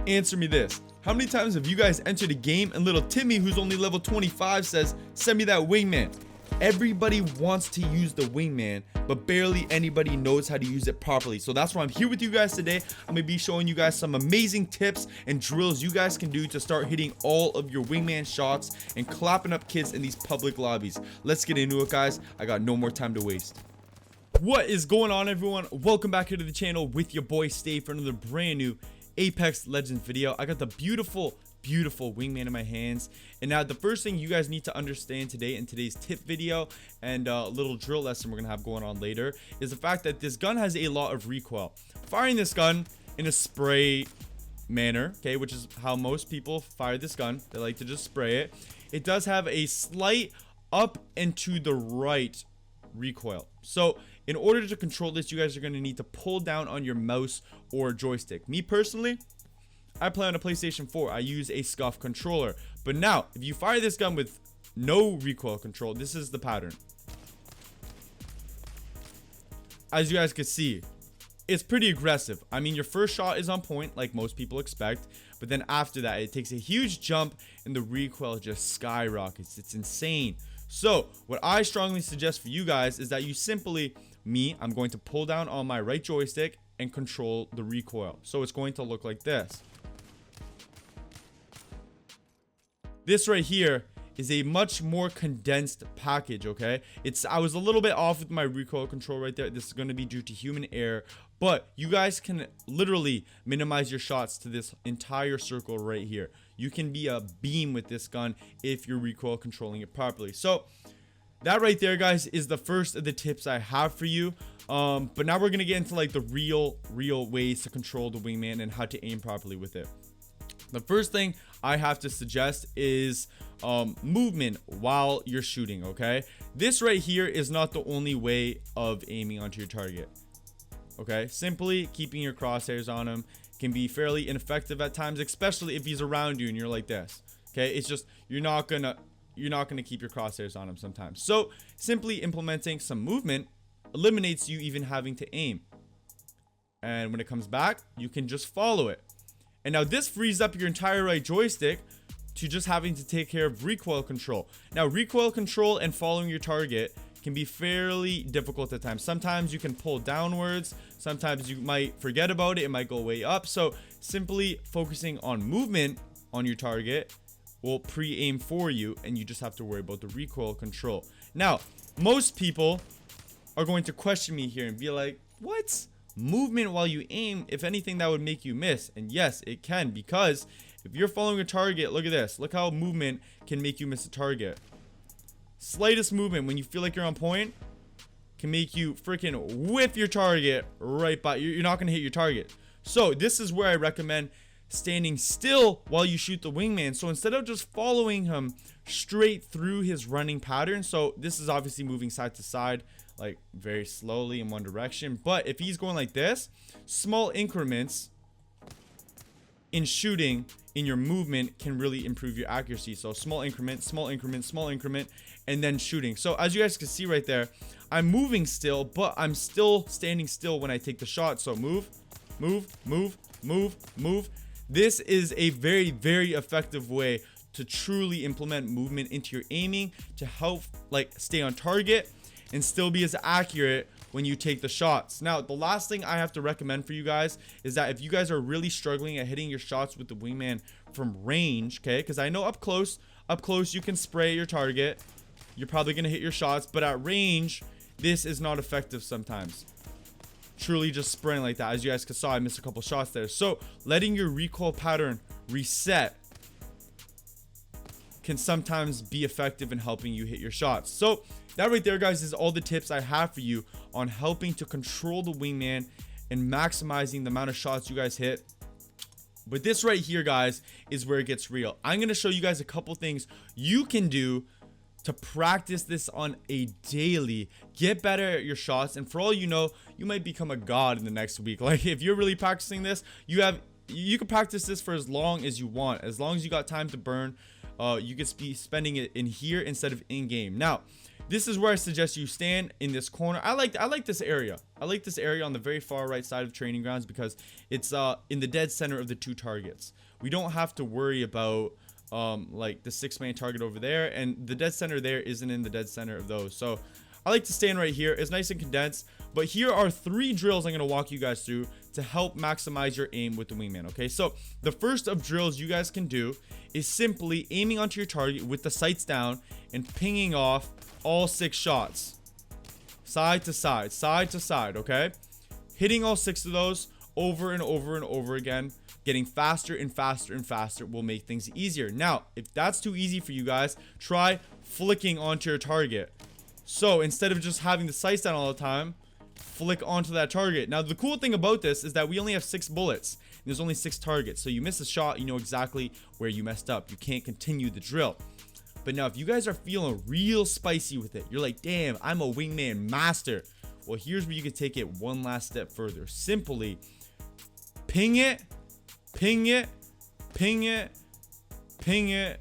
Answer me this. How many times have you guys entered a game and little Timmy, who's only level 25, says, send me that wingman? Everybody wants to use the wingman, but barely anybody knows how to use it properly. So that's why I'm here with you guys today. I'm gonna be showing you guys some amazing tips and drills you guys can do to start hitting all of your wingman shots and clapping up kids in these public lobbies. Let's get into it, guys. I got no more time to waste. What is going on, everyone? Welcome back here to the channel with your boy Steve for another brand new Apex Legends video. I got the beautiful wingman in my hands, and now the first thing you guys need to understand today in today's tip video and a little drill lesson we're gonna have going on later is the fact that this gun has a lot of recoil. Firing this gun in a spray manner, okay, which is how most people fire this gun. They like to just spray it. It does have a slight up and to the right recoil. So in order to control this, you guys are going to need to pull down on your mouse or joystick. Me personally, I play on a PlayStation 4. I use a SCUF controller. But now, if you fire this gun with no recoil control, this is the pattern. As you guys can see, it's pretty aggressive. I mean, your first shot is on point, like most people expect. But then after that, it takes a huge jump and the recoil just skyrockets. It's insane. So what I strongly suggest for you guys is that you simply, I'm going to pull down on my right joystick and control the recoil. So it's going to look like this. This right here is a much more condensed package, okay? I was a little bit off with my recoil control right there. This is going to be due to human error, but you guys can literally minimize your shots to this entire circle right here. You can be a beam with this gun if you're recoil controlling it properly. So that right there, guys, is the first of the tips I have for you. But now we're gonna get into like the real ways to control the wingman and how to aim properly with it. The first thing I have to suggest is movement while you're shooting, okay? This right here is not the only way of aiming onto your target, okay? Simply keeping your crosshairs on him can be fairly ineffective at times, especially if he's around you and you're like this, okay? It's just you're not gonna keep your crosshairs on him sometimes. So simply implementing some movement eliminates you even having to aim, and when it comes back, you can just follow it. And now this frees up your entire right joystick to just having to take care of recoil control. Now recoil control and following your target can be fairly difficult at times. Sometimes you can pull downwards, sometimes you might forget about it, it might go way up. So simply focusing on movement on your target will pre-aim for you, and you just have to worry about the recoil control. Now most people are going to question me here and be like, what? Movement while you aim? If anything, that would make you miss. And yes, it can, because if you're following a target, look at this, look how movement can make you miss a target. Slightest movement when you feel like you're on point can make you freaking whip your target right by. You're not going to hit your target. So this is where I recommend standing still while you shoot the wingman. So instead of just following him straight through his running pattern, so this is obviously moving side to side, like very slowly in one direction, but if he's going like this, small increments in shooting in your movement can really improve your accuracy. So small increment, small increment, small increment, and then shooting. So as you guys can see right there, I'm moving still, but I'm still standing still when I take the shot. So move. This is a very effective way to truly implement movement into your aiming to help like stay on target and still be as accurate when you take the shots. Now, the last thing I have to recommend for you guys is that if you guys are really struggling at hitting your shots with the wingman from range, okay, because I know up close you can spray your target, you're probably gonna hit your shots, but at range this is not effective sometimes. Truly just spraying like that. As you guys saw, I missed a couple shots there. So letting your recoil pattern reset can sometimes be effective in helping you hit your shots. So that right there, guys, is all the tips I have for you on helping to control the wingman and maximizing the amount of shots you guys hit. But this right here, guys, is where it gets real. I'm going to show you guys a couple things you can do to practice this on a daily, get better at your shots, and for all you know, you might become a god in the next week. Like if you're really practicing this, you can practice this for as long as you want, as long as you got time to burn. You could be spending it in here instead of in game. Now this is where I suggest you stand in this corner. I like this area. I like this area on the very far right side of training grounds because it's in the dead center of the 2 targets. We don't have to worry about like the 6-man target over there, and the dead center there isn't in the dead center of those. So I like to stand right here. It's nice and condensed. But here are 3 drills I'm going to walk you guys through to help maximize your aim with the Wingman, okay? So the first of drills you guys can do is simply aiming onto your target with the sights down and pinging off all 6 shots. Side to side, okay? Hitting all 6 of those over and over and over again. Getting faster and faster and faster will make things easier. Now, if that's too easy for you guys, try flicking onto your target. So instead of just having the sights down all the time, flick onto that target. Now, the cool thing about this is that we only have 6 bullets. And there's only 6 targets. So you miss a shot, you know exactly where you messed up. You can't continue the drill. But now, if you guys are feeling real spicy with it, you're like, damn, I'm a Wingman master. Well, here's where you can take it one last step further. Simply ping it, ping it, ping it, ping it,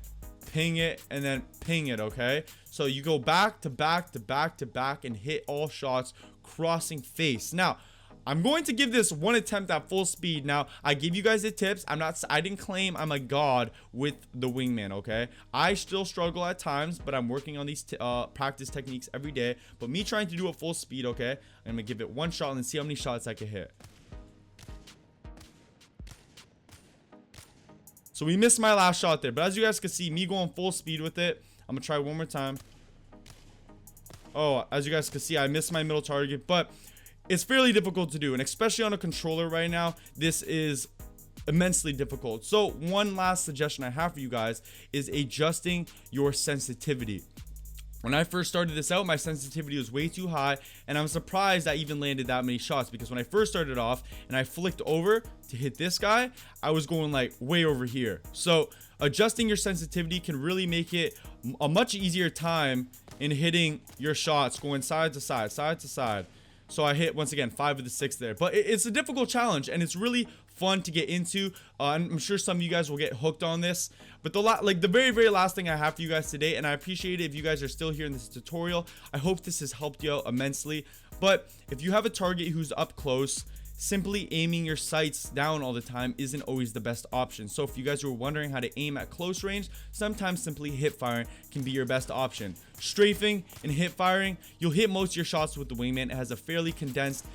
ping it, and then ping it, okay? So you go back to back to back to back and hit all shots crossing face. Now, I'm going to give this one attempt at full speed. Now, I give you guys the tips. I didn't claim I'm a god with the Wingman, okay? I still struggle at times, but I'm working on these practice techniques every day. But me trying to do it full speed, okay? I'm gonna give it one shot and see how many shots I can hit. So we missed my last shot there, but as you guys can see, me going full speed with it. I'm gonna try one more time. Oh, as you guys can see, I missed my middle target, but it's fairly difficult to do, and especially on a controller right now, this is immensely difficult. So one last suggestion I have for you guys is adjusting your sensitivity. When I first started this out, my sensitivity was way too high, and I'm surprised I even landed that many shots, because when I first started off and I flicked over to hit this guy, I was going like way over here. So adjusting your sensitivity can really make it a much easier time in hitting your shots, going side to side, side to side. So I hit, once again, 5 of the 6 there. But it's a difficult challenge, and it's really fun to get into. I'm sure some of you guys will get hooked on this. But the very last thing I have for you guys today, and I appreciate it if you guys are still here in this tutorial. I hope this has helped you out immensely. But if you have a target who's up close, simply aiming your sights down all the time isn't always the best option. So if you guys are wondering how to aim at close range, sometimes simply hip firing can be your best option. Strafing and hip firing, you'll hit most of your shots with the Wingman. It has a fairly condensed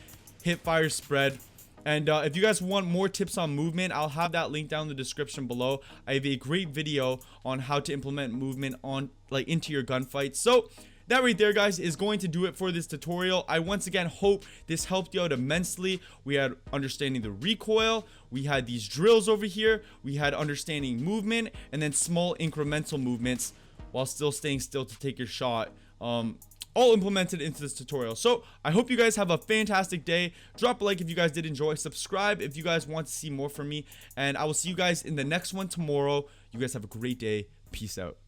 hip fire spread. And if you guys want more tips on movement, I'll have that link down in the description below. I have a great video on how to implement movement on into your gunfight. So that right there, guys, is going to do it for this tutorial. I once again hope this helped you out immensely. We had understanding the recoil, we had these drills over here, we had understanding movement, and then small incremental movements while still staying still to take your shot. All implemented into this tutorial. So I hope you guys have a fantastic day. Drop a like if you guys did enjoy. Subscribe if you guys want to see more from me. And I will see you guys in the next one tomorrow. You guys have a great day. Peace out.